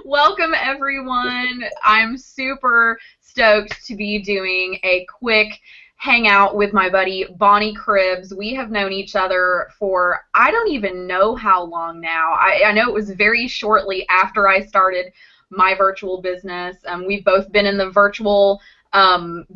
Welcome, everyone. I'm super stoked to be doing a quick hangout with my buddy Bonnie Cribbs. We have known each other for I don't even know how long now. I know it was very shortly after I started my virtual business. We've both been in the virtual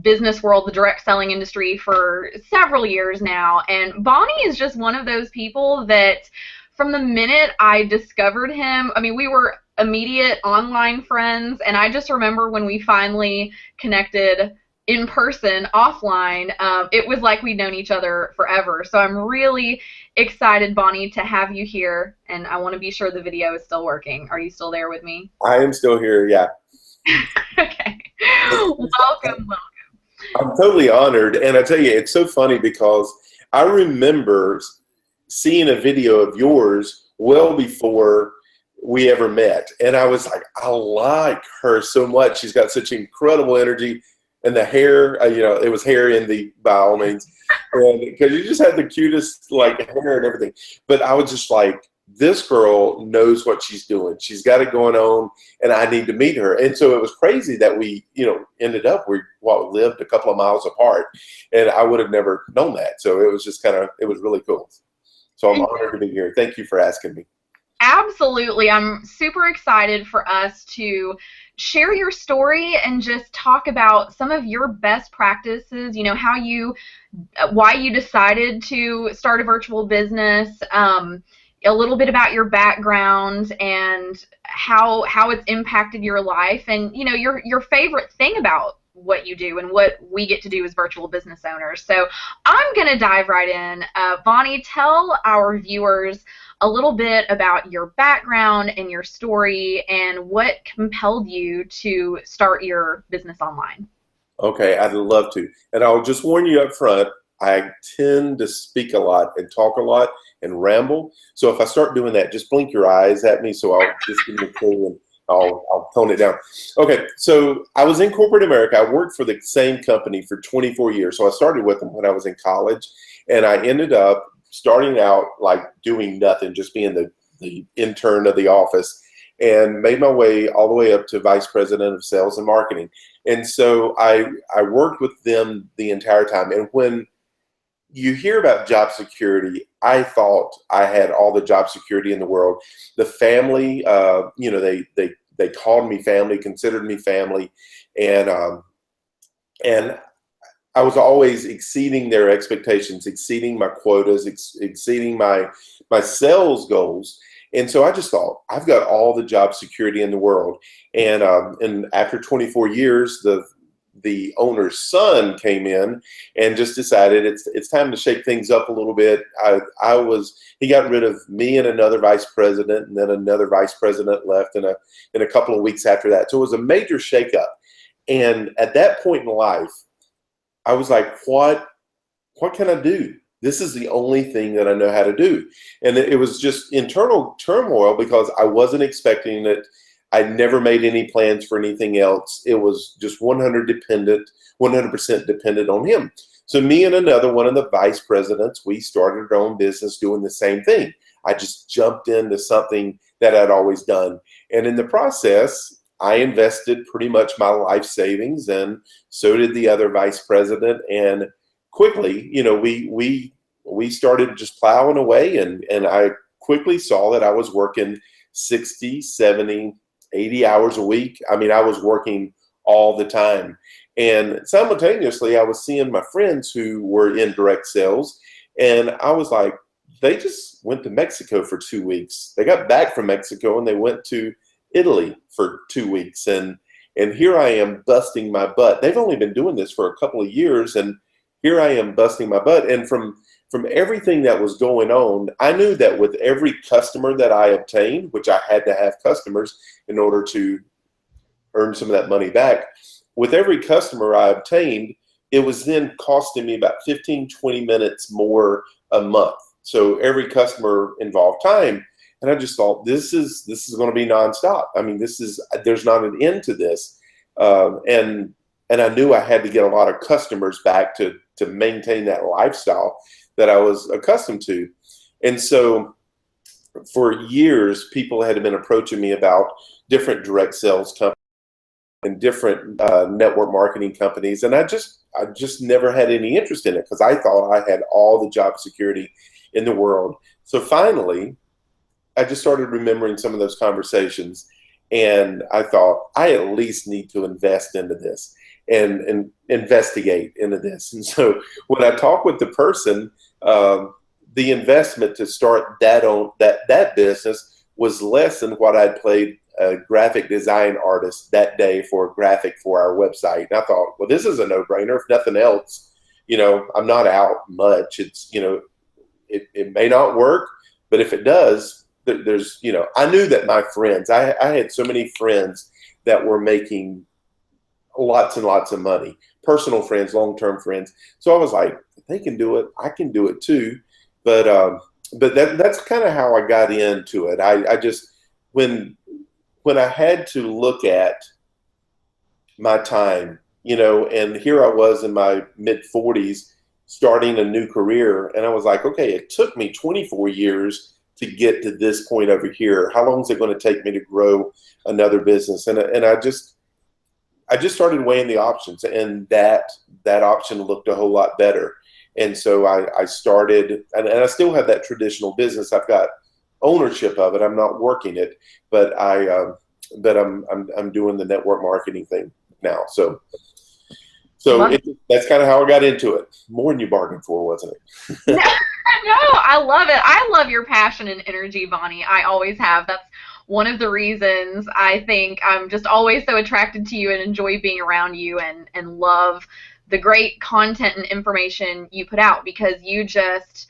business world, the direct selling industry, for several years now. And Bonnie is just one of those people that from the minute I discovered him, I mean, we were immediate online friends, and I just remember when we finally connected in person offline, it was like we'd known each other forever. So I'm really excited, Bonnie, to have you here, and I want to be sure the video is still working. Are you still there with me? I am still here, yeah. Okay. Welcome. I'm totally honored. And I tell you, it's so funny because I remember seeing a video of yours well before we ever met. And I was like, I like her so much. She's got such incredible energy. And the hair, it was hair in the, by all means. And because you just had the cutest, like, hair and everything. But I was just like, this girl knows what she's doing. She's got it going on, and I need to meet her. And so it was crazy that we, ended up, we lived a couple of miles apart, and I would have never known that. So it was just it was really cool. So I'm honored to be here. Thank you for asking me. Absolutely. I'm super excited for us to share your story and just talk about some of your best practices, why you decided to start a virtual business, a little bit about your background and how it's impacted your life, and your favorite thing about what you do and what we get to do as virtual business owners. So I'm going to dive right in. Bonnie, tell our viewers a little bit about your background and your story and what compelled you to start your business online. Okay, I'd love to. And I'll just warn you up front, I tend to speak a lot and talk a lot and ramble. So if I start doing that, just blink your eyes at me, so I'll just give me a clue and I'll tone it down. Okay, so I was in corporate America. I worked for the same company for 24 years. So I started with them when I was in college, and I ended up starting out like doing nothing, just being the intern of the office, and made my way all the way up to vice president of sales and marketing. And so I worked with them the entire time. And when you hear about job security, I thought I had all the job security in the world. The family, they called me family, considered me family, and I was always exceeding their expectations, exceeding my quotas, exceeding my sales goals. And so I just thought, I've got all the job security in the world. And after 24 years, the owner's son came in and just decided it's time to shake things up a little bit. He got rid of me and another vice president, and then another vice president left in a couple of weeks after that. So it was a major shakeup. And at that point in life, I was like, what can I do? This is the only thing that I know how to do. And it was just internal turmoil because I wasn't expecting it. I never made any plans for anything else. It was just 100% dependent on him. So me and another one of the vice presidents, we started our own business doing the same thing. I just jumped into something that I'd always done. And in the process, I invested pretty much my life savings, and so did the other vice president. And quickly, we started just plowing away, and I quickly saw that I was working 60, 70, 80 hours a week. I mean, I was working all the time. And simultaneously, I was seeing my friends who were in direct sales, and I was like, they just went to Mexico for 2 weeks. They got back from Mexico and they went to Italy for 2 weeks, and here I am busting my butt. They've only been doing this for a couple of years, and here I am busting my butt. And from everything that was going on, I knew that with every customer that I obtained, which I had to have customers in order to earn some of that money back, with every customer I obtained, it was then costing me about 15, 20 minutes more a month. So every customer involved time. And I just thought, this is going to be nonstop. I mean, there's not an end to this. And I knew I had to get a lot of customers back to maintain that lifestyle that I was accustomed to. And so for years, people had been approaching me about different direct sales companies and different network marketing companies, and I just never had any interest in it because I thought I had all the job security in the world. So finally, I just started remembering some of those conversations, and I thought I at least need to invest into this and investigate into this. And so when I talked with the person, the investment to start that business was less than what I'd paid a graphic design artist that day for a graphic for our website. And I thought, well, this is a no-brainer. If nothing else, I'm not out much. It's, it may not work, but if it does, there's, I knew that my friends, I had so many friends that were making lots and lots of money, personal friends, long-term friends. So I was like, if they can do it, I can do it too. But that's kind of how I got into it. I just, when I had to look at my time, and here I was in my mid-40s starting a new career, and I was like, okay, it took me 24 years to get to this point over here. How long is it going to take me to grow another business? And I just started weighing the options, and that option looked a whole lot better. And so I started, and I still have that traditional business. I've got ownership of it. I'm not working it, but I'm doing the network marketing thing now. So that's kind of how I got into it. More than you bargained for, wasn't it? No, I love it. I love your passion and energy, Bonnie. I always have. That's one of the reasons I think I'm just always so attracted to you and enjoy being around you and love the great content and information you put out, because you just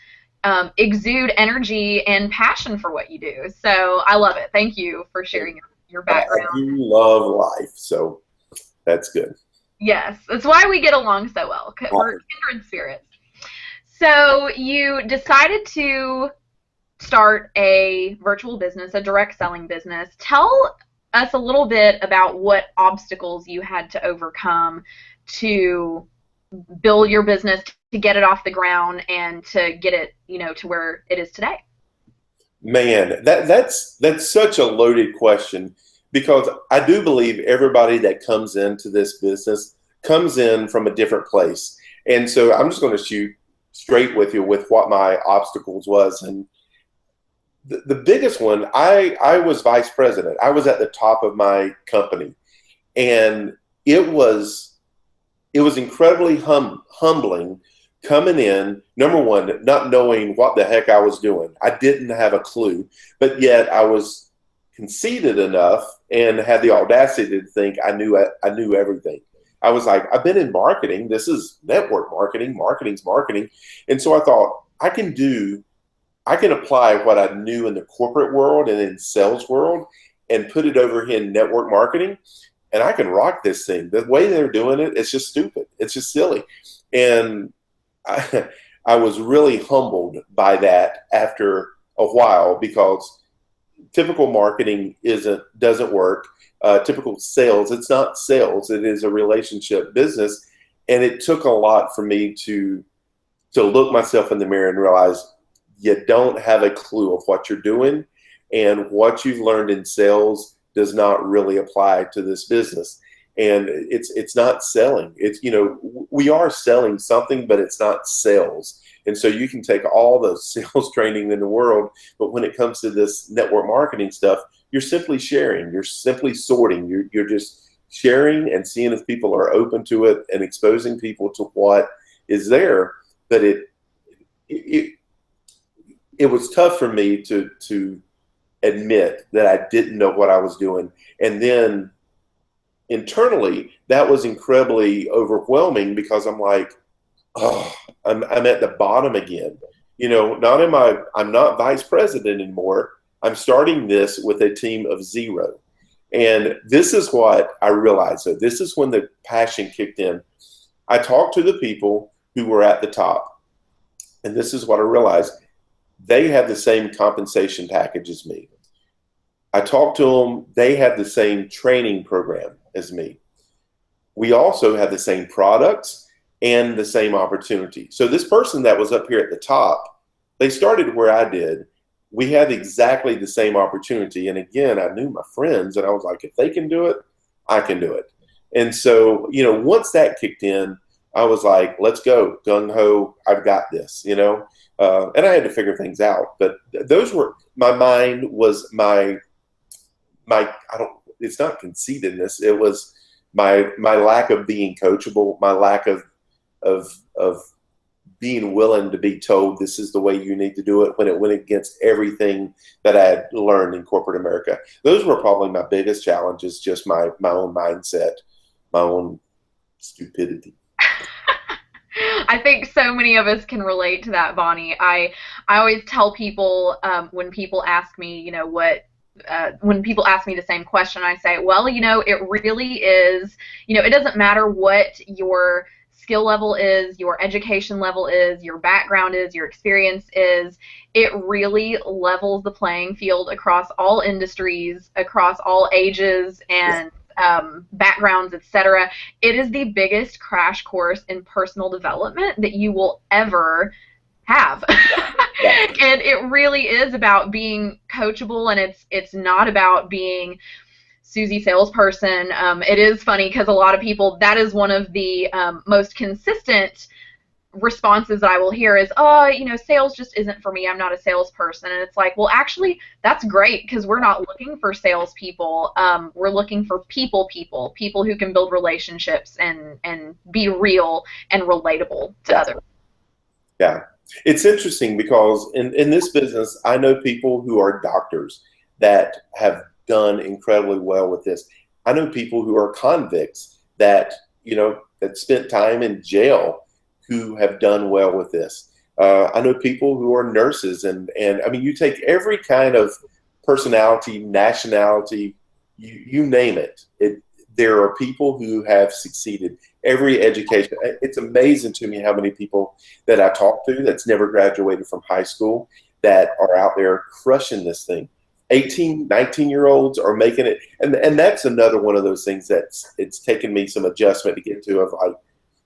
exude energy and passion for what you do. So I love it. Thank you for sharing your background. I do love life, so that's good. Yes, that's why we get along so well. We're kindred spirits. So you decided to start a virtual business, a direct selling business. Tell us a little bit about what obstacles you had to overcome to build your business, to get it off the ground, and to get it, to where it is today. Man, that's such a loaded question, because I do believe everybody that comes into this business comes in from a different place. And so I'm just going to shoot straight with you with what my obstacles was. And the biggest one, I was vice president. I was at the top of my company, and it was incredibly humbling coming in, number one, not knowing what the heck I was doing. I didn't have a clue, but yet I was conceited enough and had the audacity to think I knew everything. I was like, I've been in marketing. This is network marketing. Marketing's marketing. And so I thought, I can apply what I knew in the corporate world and in sales world and put it over here in network marketing, and I can rock this thing. The way they're doing it, it's just stupid. It's just silly. And I was really humbled by that after a while, because typical marketing doesn't work. Typical sales, it's not sales. It is a relationship business. And it took a lot for me to look myself in the mirror and realize you don't have a clue of what you're doing, and what you've learned in sales does not really apply to this business. And it's not selling. It's, we are selling something, but it's not sales. And so you can take all the sales training in the world, but when it comes to this network marketing stuff, you're simply sharing, you're simply sorting, you're just sharing and seeing if people are open to it and exposing people to what is there. But it was tough for me to admit that I didn't know what I was doing. And then internally, that was incredibly overwhelming, because I'm like, oh, I'm at the bottom again. I'm not vice president anymore. I'm starting this with a team of 0. And this is what I realized. So this is when the passion kicked in. I talked to the people who were at the top, and this is what I realized. They have the same compensation package as me. I talked to them. They have the same training program as me. We also have the same products and the same opportunity. So this person that was up here at the top, they started where I did we had exactly the same opportunity. And again, I knew my friends, and I was like, if they can do it, I can do it. And so, once that kicked in, I was like, let's go, gung ho, I've got this, and I had to figure things out. But those were, my mind was it's not conceitedness. It was my lack of being coachable, my lack of being willing to be told this is the way you need to do it, when it went against everything that I had learned in corporate America. Those were probably my biggest challenges, just my own mindset, my own stupidity. I think so many of us can relate to that, Bonnie. I always tell people, when people ask me, when people ask me the same question, I say, well, it really is, it doesn't matter what your skill level is, your education level is, your background is, your experience is. It really levels the playing field across all industries, across all ages and backgrounds, etc. It is the biggest crash course in personal development that you will ever have. And it really is about being coachable, and it's not about being Susie salesperson. It is funny because a lot of people, that is one of the most consistent responses that I will hear is, oh, sales just isn't for me. I'm not a salesperson. And it's like, well, actually, that's great, because we're not looking for salespeople. We're looking for people who can build relationships and be real and relatable to others. Yeah. It's interesting because in this business, I know people who are doctors that have done incredibly well with this. I know people who are convicts that, that spent time in jail who have done well with this. I know people who are nurses, and I mean, you take every kind of personality, nationality, you name it. There are people who have succeeded. Every education, it's amazing to me how many people that I talk to that's never graduated from high school that are out there crushing this thing. 18, 19-year-olds are making it. And that's another one of those things it's taken me some adjustment to get to, of like,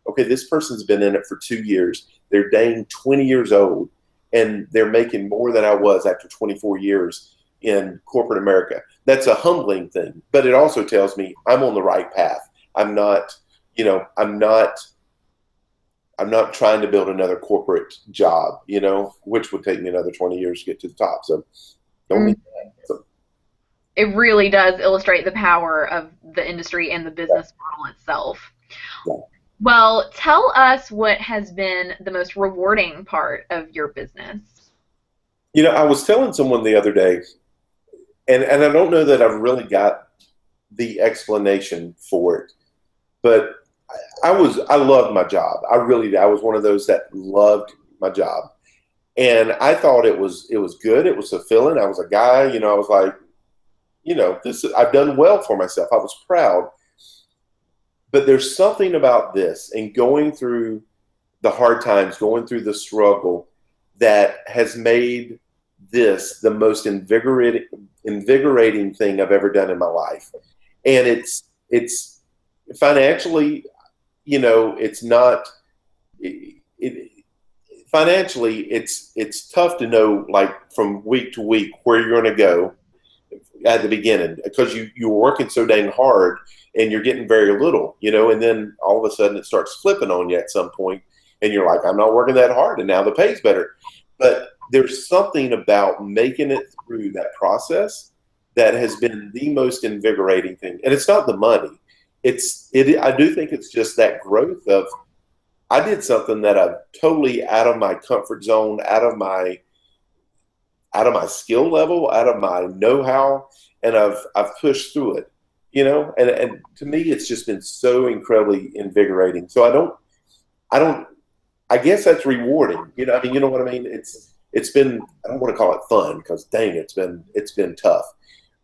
okay, this person's been in it for 2 years. They're dang 20 years old, and they're making more than I was after 24 years in corporate America. That's a humbling thing, but it also tells me I'm on the right path. I'm not trying to build another corporate job, which would take me another 20 years to get to the top. So don't need that. So, it really does illustrate the power of the industry and the business model itself. Yeah. Well, tell us what has been the most rewarding part of your business. I was telling someone the other day, and I don't know that I've really got the explanation for it, but I loved my job. I was one of those that loved my job. And I thought it was good. It was fulfilling. I was a guy, I was like, I've done well for myself. I was proud. But there's something about this, and going through the hard times, going through the struggle, that has made this the most invigorating thing I've ever done in my life. And it's financially, it's not, financially, it's tough to know, like, from week to week where you're going to go at the beginning, because you're working so dang hard and you're getting very little, and then all of a sudden it starts flipping on you at some point, and you're like, I'm not working that hard, and now the pay's better. But there's something about making it through that process that has been the most invigorating thing. And it's not the money. I do think it's just that growth of, I did something that I'm totally out of my comfort zone, out of my skill level, out of my know-how, and I've pushed through it, and to me, it's just been so incredibly invigorating. So I guess that's rewarding. You know what I mean? It's been, I don't want to call it fun, because dang, it's been tough.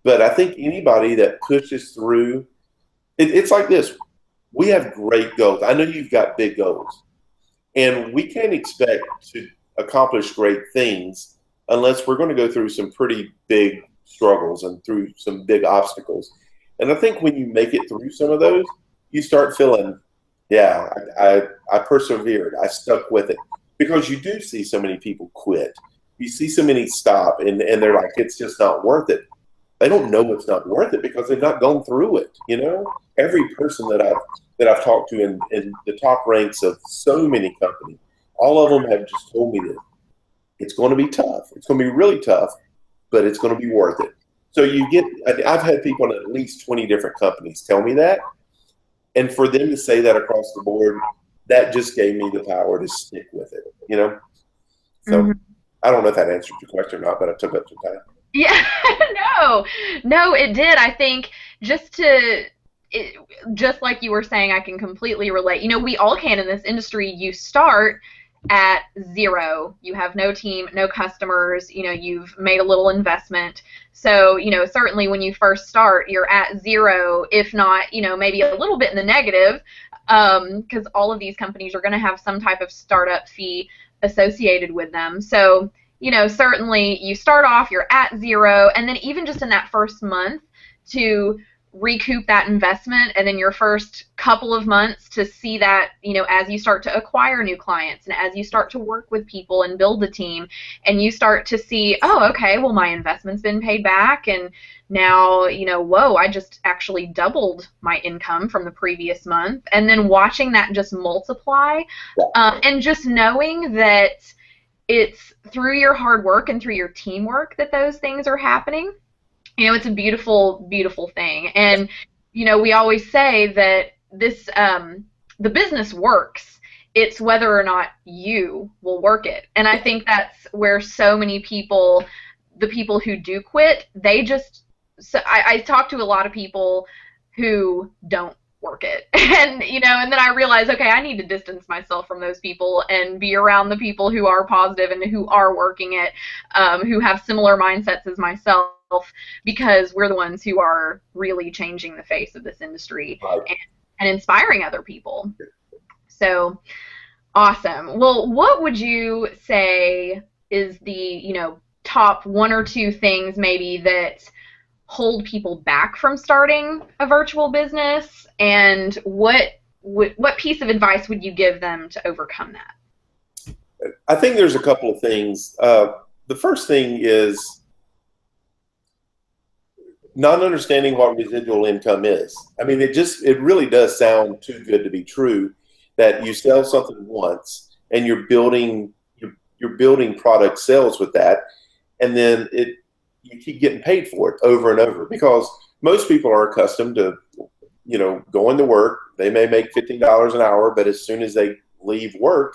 But I think anybody that pushes through, it's like this. We have great goals. I know you've got big goals, and we can't expect to accomplish great things unless we're going to go through some pretty big struggles and through some big obstacles. And I think when you make it through some of those, you start feeling, I persevered. I stuck with it, because you do see so many people quit. you see so many stop and they're like, it's just not worth it. They don't know it's not worth it because they've not gone through it. You know, every person that I've talked to in the top ranks of so many companies, all of them have just told me this. It's going to be tough. It's going to be really tough, but it's going to be worth it. So I've had people in at least 20 different companies tell me that. And for them to say that across the board, that just gave me the power to stick with it, you know? So I don't know if that answered your question or not, but I took up some time. Yeah, no, it did. I think just like you were saying, I can completely relate. You know, we all can in this industry. You start at zero. You have no team, no customers. You know, you've made a little investment. So, you know, certainly when you first start, you're at zero, if not, you know, maybe a little bit in the negative, because all of these companies are going to have some type of startup fee associated with them. So, you know, certainly you start off, you're at zero, and then even just in that first month to recoup that investment, and then your first couple of months to see that, you know, as you start to acquire new clients and as you start to work with people and build a team, and you start to see, oh, okay, well, my investment's been paid back, and now, you know, whoa, I just actually doubled my income from the previous month, and then watching that just multiply, and just knowing that it's through your hard work and through your teamwork that those things are happening. You know, it's a beautiful, beautiful thing. And, you know, we always say that the business works. It's whether or not you will work it. And I think that's where so many people, the people who do quit, I talk to a lot of people who don't work it. And, you know, and then I realize, okay, I need to distance myself from those people and be around the people who are positive and who are working it, who have similar mindsets as myself, because we're the ones who are really changing the face of this industry and inspiring other people. So awesome. Well, what would you say is the, you know, top one or two things maybe that hold people back from starting a virtual business, and what piece of advice would you give them to overcome that? I think there's a couple of things. The first thing is not understanding what residual income is. I mean, it really does sound too good to be true that you sell something once and you're building product sales with that, and then you keep getting paid for it over and over, because most people are accustomed to, you know, going to work. They may make $15 an hour, but as soon as they leave work,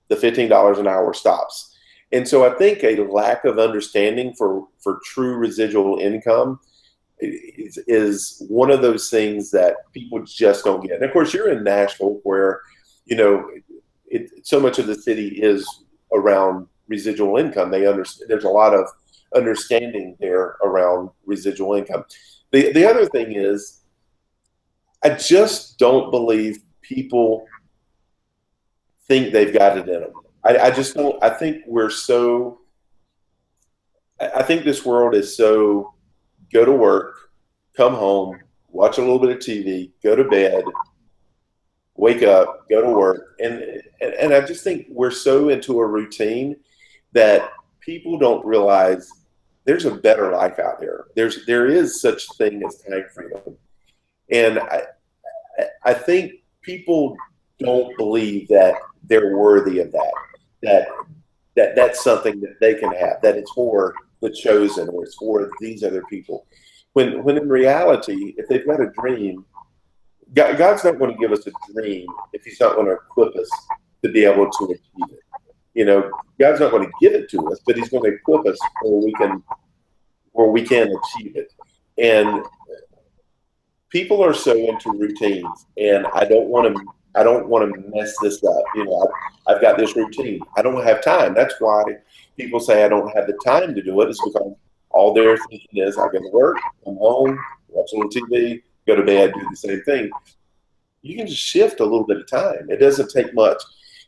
the $15 an hour stops. And so I think a lack of understanding for true residual income is one of those things that people just don't get. And of course, you're in Nashville, where, you know, so much of the city is around residual income. There's a lot of understanding there around residual income. The other thing is, I just don't believe people think they've got it in them. I just don't. I think I think this world is so go to work, come home, watch a little bit of TV, go to bed, wake up, go to work, and I just think we're so into a routine that people don't realize there's a better life out there. There is such thing as time freedom, and I think people don't believe that they're worthy of that. That's something that they can have. That it's for the chosen, or it's for these other people. When in reality, if they've got a dream, God's not going to give us a dream if He's not going to equip us to be able to achieve it. You know, God's not going to give it to us, but He's going to equip us where we can achieve it. And people are so into routines, and I don't want to mess this up. You know, I've got this routine. I don't have time. That's why people say I don't have the time to do it. It's because all they're thinking is I go to work, come home, watch a little TV, go to bed, do the same thing. You can just shift a little bit of time. It doesn't take much.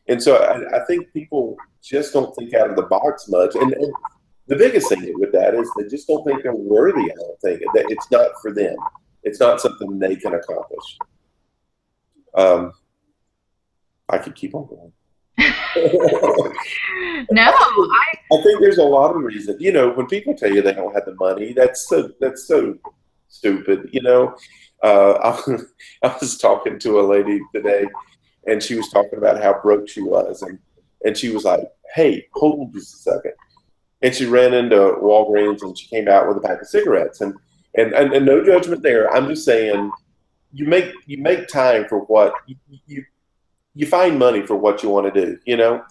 And so I think people just don't think out of the box much. And the biggest thing with that is they just don't think they're worthy. I don't think that it's not for them. It's not something they can accomplish. I could keep on going. No, I think there's a lot of reasons. You know, when people tell you they don't have the money, that's so stupid. You know, I was talking to a lady today, and she was talking about how broke she was, and she was like, "Hey, hold on just a second." And she ran into Walgreens, and she came out with a pack of cigarettes, and no judgment there. I'm just saying, you make time for what you find money for what you want to do. You know.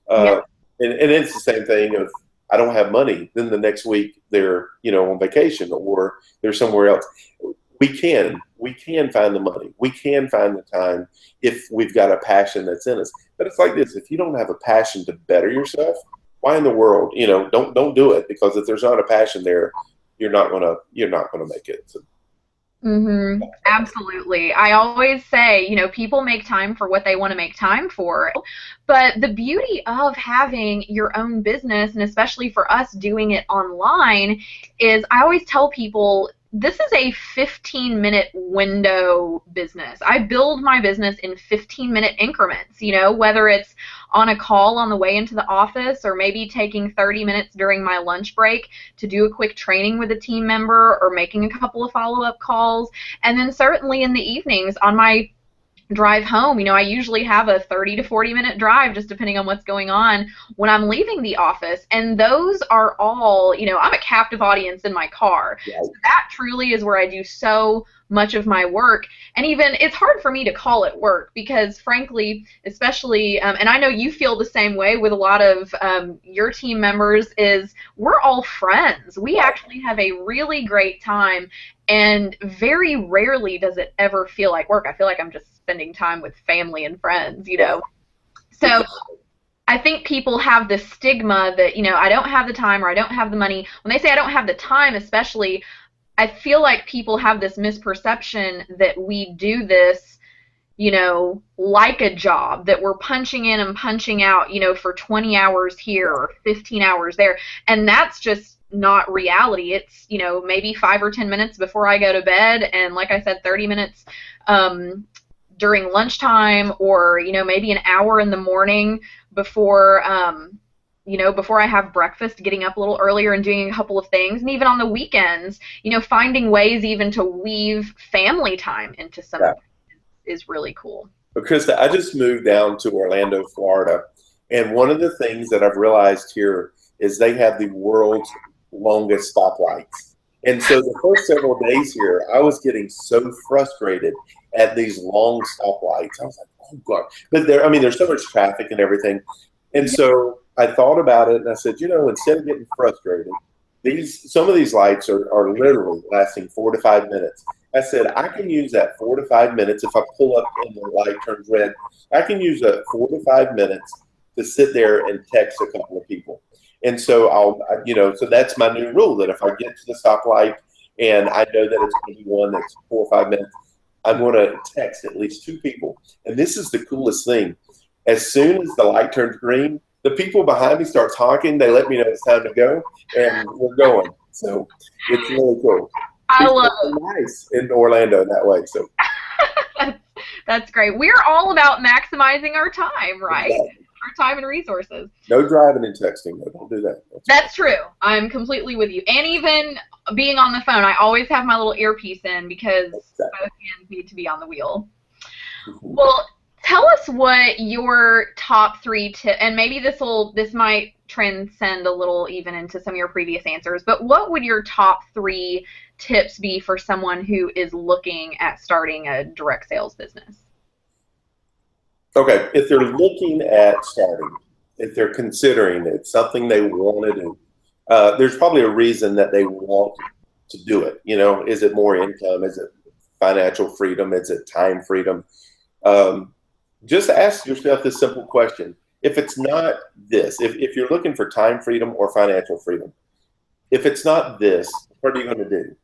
yeah, Uh, and it's the same thing of I don't have money. Then the next week they're on vacation or they're somewhere else. We can find the money. We can find the time if we've got a passion that's in us. But it's like this: if you don't have a passion to better yourself, why in the world don't do it? Because if there's not a passion there, you're not gonna make it. So, Absolutely. I always say, people make time for what they want to make time for. But the beauty of having your own business, and especially for us doing it online, is I always tell people this is a 15-minute window business. I build my business in 15-minute increments, whether it's on a call on the way into the office or maybe taking 30 minutes during my lunch break to do a quick training with a team member or making a couple of follow-up calls. And then certainly in the evenings on my drive home, I usually have a 30 to 40-minute drive just depending on what's going on when I'm leaving the office. And those are all, I'm a captive audience in my car. yeah, So that truly is where I do so much of my work. And even it's hard for me to call it work because frankly, especially, and I know you feel the same way with a lot of your team members, is we're all friends. We actually have a really great time. And very rarely does it ever feel like work. I feel like I'm just spending time with family and friends. So I think people have this stigma that, I don't have the time or I don't have the money. When they say I don't have the time, especially, I feel like people have this misperception that we do this, like a job, that we're punching in and punching out, for 20 hours here or 15 hours there. And that's just not reality. It's, maybe 5 or 10 minutes before I go to bed. And like I said, 30 minutes during lunchtime or, maybe an hour in the morning before, before I have breakfast, getting up a little earlier and doing a couple of things. And even on the weekends, finding ways even to weave family time into some of it is really cool. but Krista, I just moved down to Orlando, Florida, and one of the things that I've realized here is they have the world's longest stoplights. And so the first several days here, I was getting so frustrated at these long stoplights. I was like, oh God. But there's so much traffic and everything. And so I thought about it and I said, instead of getting frustrated, some of these lights are literally lasting 4 to 5 minutes. I said, I can use that 4 to 5 minutes if I pull up and the light turns red. I can use that 4 to 5 minutes to sit there and text a couple of people. And so so that's my new rule, that if I get to the stoplight and I know that it's going to be one that's 4 or 5 minutes, I'm going to text at least 2 people. And this is the coolest thing. As soon as the light turns green, the people behind me start talking. They let me know it's time to go, and we're going. So it's really cool. I love it. Nice in Orlando that way. So that's great. We're all about maximizing our time, right? Exactly. Our time and resources. No driving and texting, though. Don't do that. That's true. I'm completely with you. And even being on the phone, I always have my little earpiece in because both hands need to be on the wheel. Well, tell us what your top 3 tips, and maybe this might transcend a little even into some of your previous answers, but what would your top 3 tips be for someone who is looking at starting a direct sales business? Okay, if they're looking at starting, if they're considering it, something they want to do, there's probably a reason that they want to do it. Is it more income? Is it financial freedom? Is it time freedom? Just ask yourself this simple question. If it's not this, if you're looking for time freedom or financial freedom, if it's not this, what are you going to do?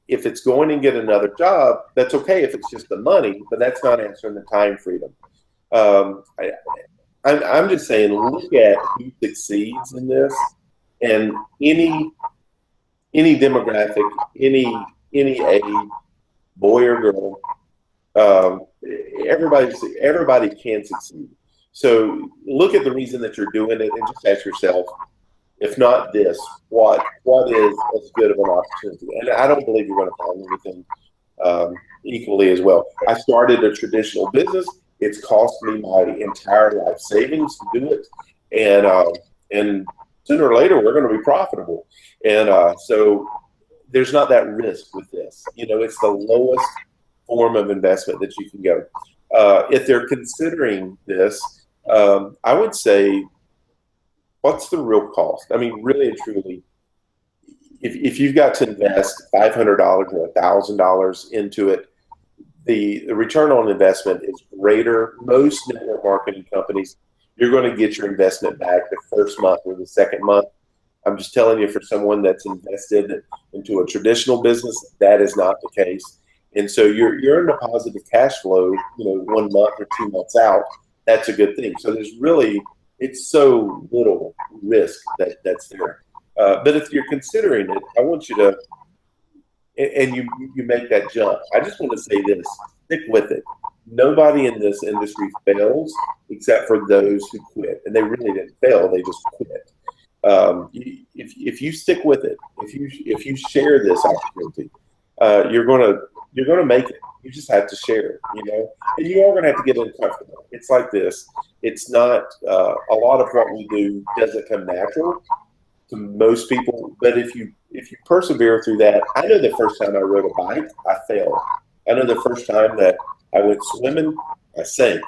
If it's going and get another job, that's okay if it's just the money, but that's not answering the time freedom. I'm just saying, look at who succeeds in this, and any demographic, any age, boy or girl, Um, everybody can succeed. So look at the reason that you're doing it and just ask yourself, if not this, what is as good of an opportunity? And I don't believe you're going to find anything equally as well. I started a traditional business. It's cost me my entire life savings to do it, and sooner or later we're going to be profitable. And so there's not that risk with this. It's the lowest form of investment that you can go. If they're considering this, I would say, what's the real cost? I mean, really and truly, if you've got to invest $500 or $1,000 into it, the return on investment is greater. Most network marketing companies, you're going to get your investment back the first month or the second month. I'm just telling you, for someone that's invested into a traditional business, that is not the case. And so you're in a positive cash flow, 1 month or 2 months out. That's a good thing. So it's so little risk that's there. But if you're considering it, I want you to, and you make that jump. I just want to say this: stick with it. Nobody in this industry fails except for those who quit, and they really didn't fail; they just quit. If you stick with it, if you share this opportunity, you're gonna make it. You just have to share it, and you are gonna have to get uncomfortable. It's like this. It's not a lot of what we do doesn't come natural to most people, but if you persevere through that. I know the first time I rode a bike, I failed. I know the first time that I went swimming, I sank,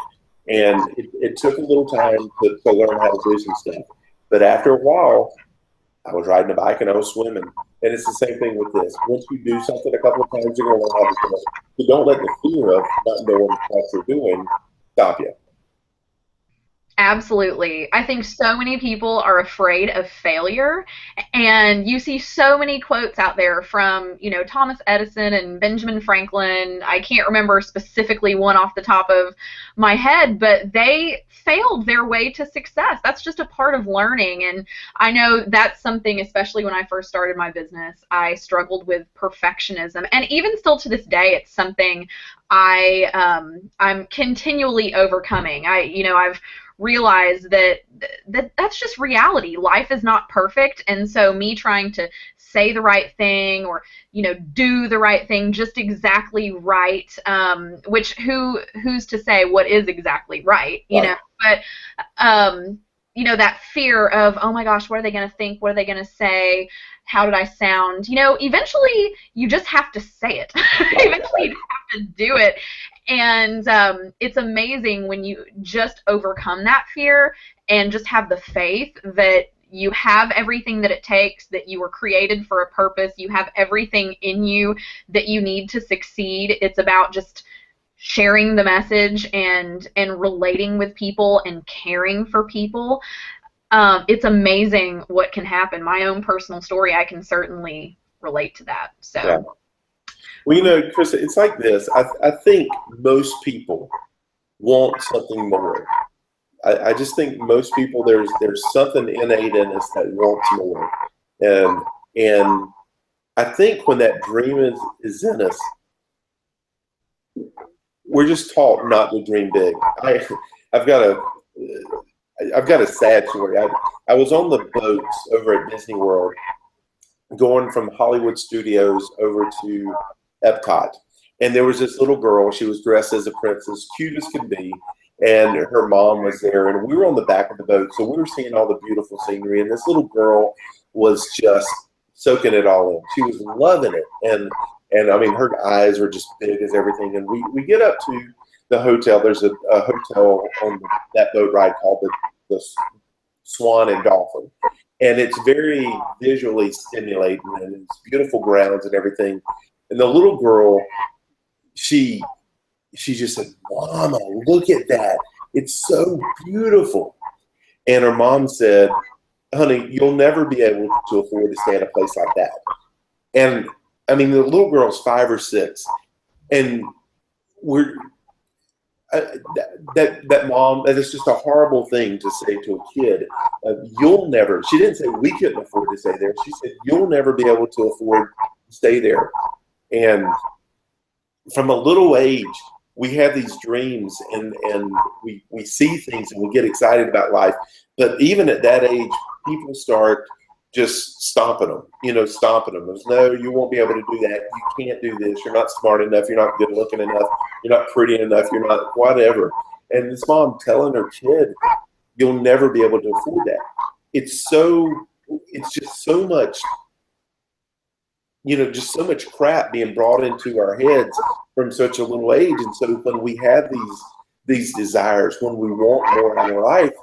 and it took a little time to learn how to do some stuff. But after a while, I was riding a bike and I was swimming. And it's the same thing with this. Once you do something a couple of times, you're going to learn how to do it. So don't let the fear of not knowing what you're doing stop you. Absolutely. I think so many people are afraid of failure, and you see so many quotes out there from, Thomas Edison and Benjamin Franklin. I can't remember specifically one off the top of my head, but they failed their way to success. That's just a part of learning, and I know that's something, especially when I first started my business, I struggled with perfectionism, and even still to this day, it's something I'm continually overcoming. I've realize that's just reality. Life is not perfect, and so me trying to say the right thing or do the right thing just exactly right, which who's to say what is exactly right, but that fear of, oh my gosh, what are they going to think, what are they going to say, how did I sound, eventually you just have to say it. Eventually you have to do it. And it's amazing when you just overcome that fear and just have the faith that you have everything that it takes, that you were created for a purpose, you have everything in you that you need to succeed. It's about just sharing the message and relating with people and caring for people. It's amazing what can happen. My own personal story, I can certainly relate to that. So. Yeah. Well, Krista, it's like this. I think most people want something more. I just think most people, there's something innate in us that wants more. And I think when that dream is in us, we're just taught not to dream big. I've got a sad story. I was on the boats over at Disney World, going from Hollywood Studios over to Epcot, and there was this little girl. She was dressed as a princess, cute as could be, and her mom was there, and we were on the back of the boat, so we were seeing all the beautiful scenery, and this little girl was just soaking it all in. She was loving it, and I mean, her eyes were just big as everything. And we get up to the hotel. There's a hotel on that boat ride called the Swan and Dolphin, and it's very visually stimulating, and it's beautiful grounds and everything. And the little girl, she just said, "Mama, look at that. It's so beautiful." And her mom said, "Honey, you'll never be able to afford to stay at a place like that." And I mean, the little girl's 5 or 6, and that mom, that is just a horrible thing to say to a kid. You'll never. She didn't say we couldn't afford to stay there. She said you'll never be able to afford to stay there. And from a little age, we have these dreams, and we see things and we get excited about life. But even at that age, people start just stomping them, stomping them. There's, no, you won't be able to do that. You can't do this. You're not smart enough. You're not good looking enough. You're not pretty enough. You're not whatever. And this mom telling her kid, you'll never be able to afford that. It's just so much, just so much crap being brought into our heads from such a little age. And so when we have these desires, when we want more in our life,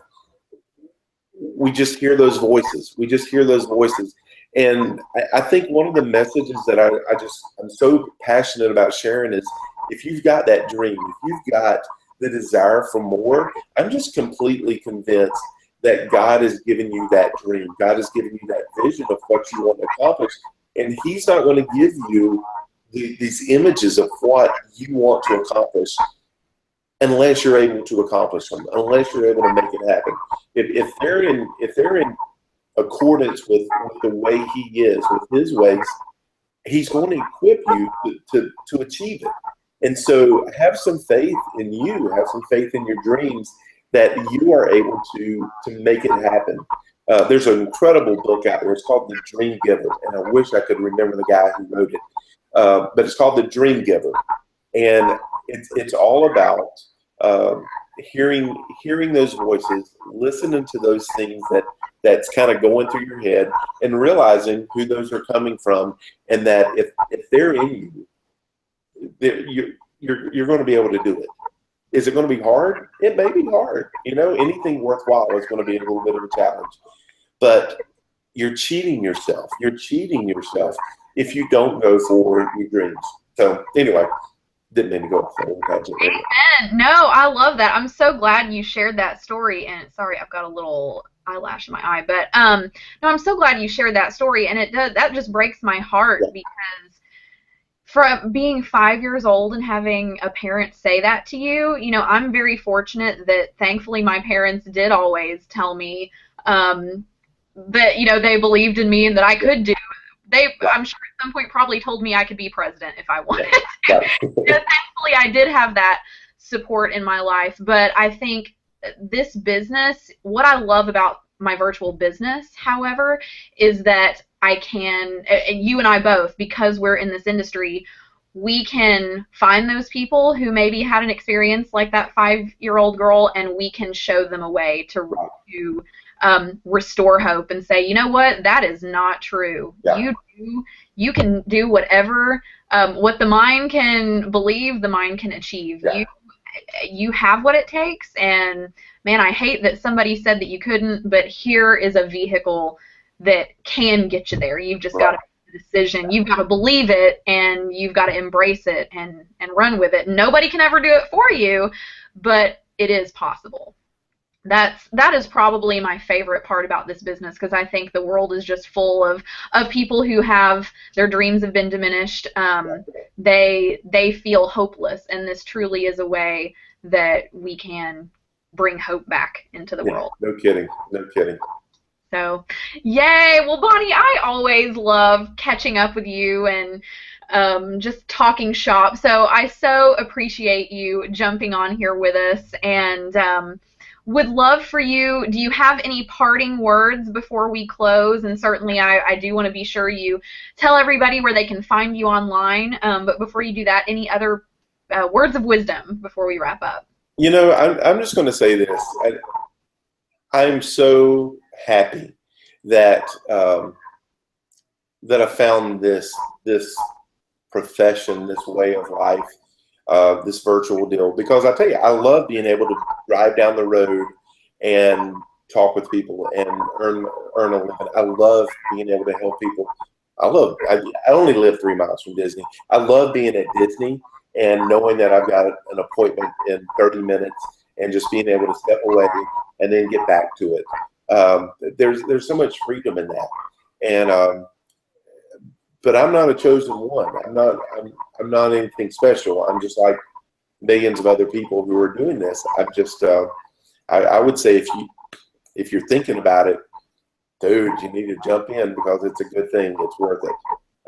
we just hear those voices. We just hear those voices. And I think one of the messages that I'm so passionate about sharing is, if you've got that dream, if you've got the desire for more, I'm just completely convinced that God has given you that dream. God has given you that vision of what you want to accomplish. And he's not going to give you these images of what you want to accomplish unless you're able to accomplish them, unless you're able to make it happen. If they're in accordance with the way he is, with his ways, he's going to equip you to achieve it. And so have some faith in you, have some faith in your dreams that you are able to make it happen. There's an incredible book out there. It's called The Dream Giver, and I wish I could remember the guy who wrote it. But it's called The Dream Giver, and it's all about hearing those voices, listening to those things that's kind of going through your head, and realizing who those are coming from, and that if they're in you, you're going to be able to do it. Is it going to be hard? It may be hard. Anything worthwhile is going to be a little bit of a challenge. But you're cheating yourself. You're cheating yourself if you don't go for your dreams. So anyway, didn't mean to go off that. Amen. No, I love that. I'm so glad you shared that story. And sorry, I've got a little eyelash in my eye. But no, I'm so glad you shared that story. And that just breaks my heart, because from being 5 years old and having a parent say that to you, I'm very fortunate that thankfully my parents did always tell me that, they believed in me and that I could do. I'm sure at some point probably told me I could be president if I wanted to. Thankfully I did have that support in my life. But I think this business, what I love about my virtual business, however, is that I can, you and I both, because we're in this industry, we can find those people who maybe had an experience like that 5-year-old girl, and we can show them a way to restore hope and say, you know what, that is not true. Yeah. You can do whatever, what the mind can believe, the mind can achieve. Yeah. You have what it takes, and man, I hate that somebody said that you couldn't, but here is a vehicle that can get you there. You've just got to make the decision. You've got to believe it, and you've got to embrace it and run with it. Nobody can ever do it for you, but it is possible. That is probably my favorite part about this business, because I think the world is just full of people who have their dreams have been diminished. They feel hopeless, and this truly is a way that we can bring hope back into the world. No kidding. No kidding. So, yay! Well, Bonnie, I always love catching up with you and just talking shop. So I so appreciate you jumping on here with us, and would love for you, do you have any parting words before we close? And certainly I do want to be sure you tell everybody where they can find you online. But before you do that, any other words of wisdom before we wrap up? I'm just going to say this. I'm so happy that that I found this profession, this way of life, this virtual deal, because I tell you, I love being able to drive down the road and talk with people and earn a living. I love being able to help people. I only live 3 miles from Disney. I love being at Disney and knowing that I've got an appointment in 30 minutes and just being able to step away and then get back to it. There's so much freedom in that, and but I'm not a chosen one. I'm not anything special. I'm just like millions of other people who are doing this. I'm just I would say if you're thinking about it, dude, you need to jump in, because it's a good thing. It's worth it.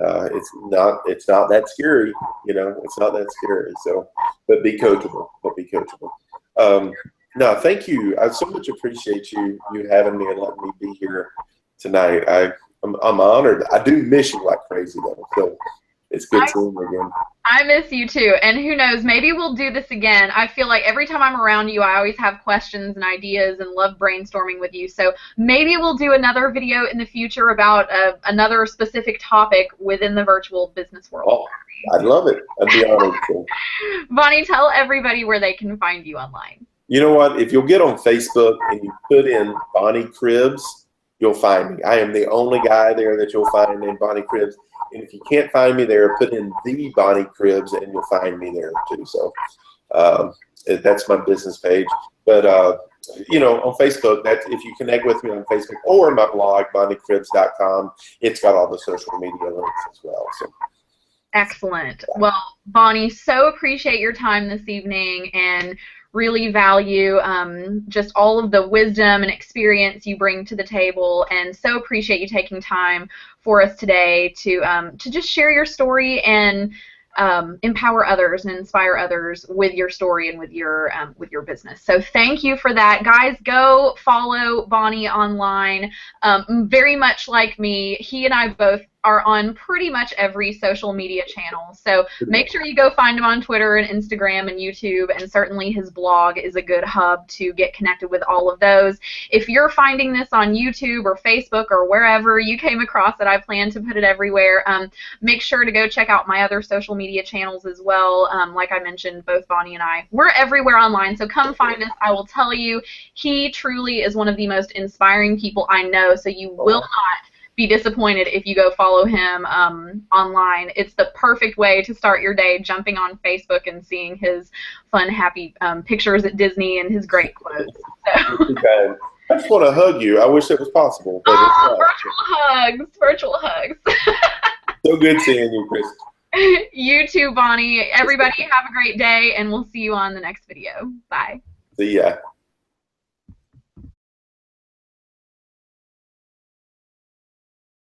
It's not that scary, you know. It's not that scary. So, but be coachable. But be coachable. No, thank you. I so much appreciate you having me and letting me be here tonight. I'm honored. I do miss you like crazy though. So it's good seeing you again. I miss you too, and who knows, maybe we'll do this again. I feel like every time I'm around you, I always have questions and ideas and love brainstorming with you, so maybe we'll do another video in the future about another specific topic within the virtual business world. Oh, I'd love it. I'd be honored to. Bonnie, tell everybody where they can find you online. You know what? If you'll get on Facebook and you put in Bonnie Cribs, you'll find me. I am the only guy there that you'll find named Bonnie Cribs. And if you can't find me there, put in the Bonnie Cribs and you'll find me there too. So that's my business page. But, you know, on Facebook, if you connect with me on Facebook or my blog, bonniecribs.com, it's got all the social media links as well. So. Excellent. Well, Bonnie, so appreciate your time this evening and really value just all of the wisdom and experience you bring to the table, and so appreciate you taking time for us today to just share your story and empower others and inspire others with your story and with your business. So thank you for that. Guys, go follow Bonnie online. Very much like me, he and I both are on pretty much every social media channel. So make sure you go find him on Twitter and Instagram and YouTube, and certainly his blog is a good hub to get connected with all of those. If you're finding this on YouTube or Facebook or wherever you came across it, I plan to put it everywhere. Make sure to go check out my other social media channels as well. Like I mentioned, both Bonnie and I, we're everywhere online, so come find us. I will tell you, he truly is one of the most inspiring people I know, so you will not be disappointed if you go follow him online. It's the perfect way to start your day, jumping on Facebook and seeing his fun, happy pictures at Disney and his great quotes. So. Okay. I just want to hug you. I wish it was possible. But Virtual hugs. So good seeing you, Chris. You too, Bonnie. Everybody have a great day, and we'll see you on the next video. Bye. See ya.